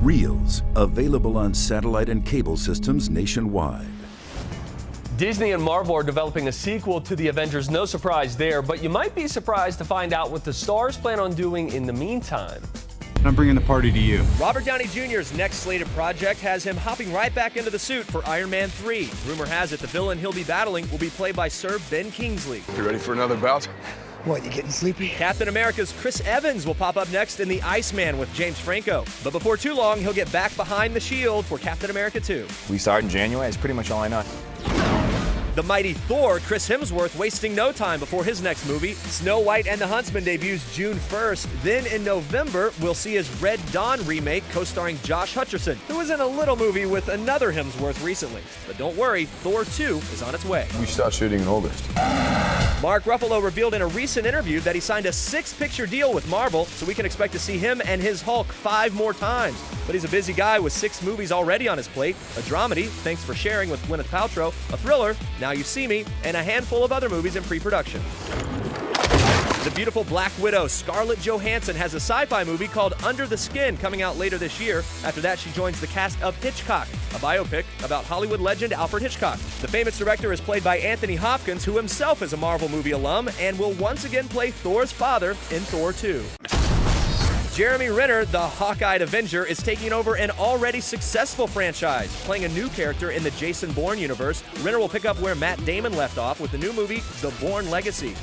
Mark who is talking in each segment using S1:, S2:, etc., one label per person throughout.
S1: Reels, available on satellite and cable systems nationwide.
S2: Disney and Marvel are developing a sequel to the Avengers. No surprise there, but you might be surprised to find out what the stars plan on doing in the meantime.
S3: I'm bringing the party to you.
S4: Robert Downey Jr.'s next slated project has him hopping right back into the suit for Iron Man 3. Rumor has it the villain he'll be battling will be played by Sir Ben Kingsley.
S5: You ready for another bout?
S6: What, you getting sleepy?
S4: Captain America's Chris Evans will pop up next in The Iceman with James Franco. But before too long, he'll get back behind the shield for Captain America 2.
S7: We start in January. It's pretty much all I know.
S4: The mighty Thor, Chris Hemsworth, wasting no time before his next movie. Snow White and the Huntsman debuts June 1st. Then in November, we'll see his Red Dawn remake co-starring Josh Hutcherson, who was in a little movie with another Hemsworth recently. But don't worry, Thor 2 is on its way.
S5: We start shooting in August.
S4: Mark Ruffalo revealed in a recent interview that he signed a 6-picture deal with Marvel, so we can expect to see him and his Hulk 5 more times. But he's a busy guy with 6 movies already on his plate, a dramedy, Thanks for Sharing with Gwyneth Paltrow, a thriller, Now You See Me, and a handful of other movies in pre-production. The beautiful Black Widow, Scarlett Johansson, has a sci-fi movie called Under the Skin coming out later this year. After that, she joins the cast of Hitchcock, a biopic about Hollywood legend Alfred Hitchcock. The famous director is played by Anthony Hopkins, who himself is a Marvel movie alum and will once again play Thor's father in Thor 2. Jeremy Renner, the hawk-eyed Avenger, is taking over an already successful franchise. Playing a new character in the Jason Bourne universe, Renner will pick up where Matt Damon left off with the new movie, The Bourne Legacy.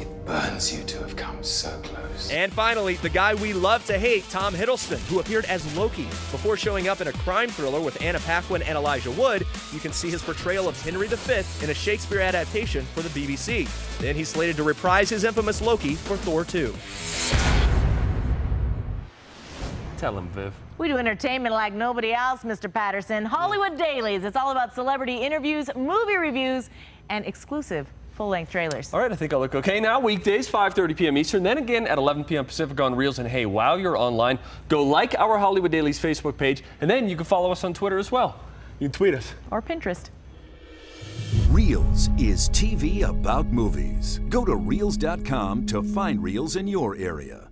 S8: It burns you to have come so close.
S4: And finally, the guy we love to hate, Tom Hiddleston, who appeared as Loki. Before showing up in a crime thriller with Anna Paquin and Elijah Wood, you can see his portrayal of Henry V in a Shakespeare adaptation for the BBC. Then he's slated to reprise his infamous Loki for Thor 2.
S2: Tell him, Viv.
S9: We do entertainment like nobody else, Mr. Patterson. Hollywood Dailies. It's all about celebrity interviews, movie reviews, and exclusive full-length trailers.
S2: All right, I think I'll look okay now. Weekdays, 5:30 p.m. Eastern, then again at 11 p.m. Pacific on Reels. And hey, while you're online, go like our Hollywood Dailies Facebook page, and then you can follow us on Twitter as well. You can tweet us.
S9: Or Pinterest.
S1: Reels is TV about movies. Go to Reels.com to find Reels in your area.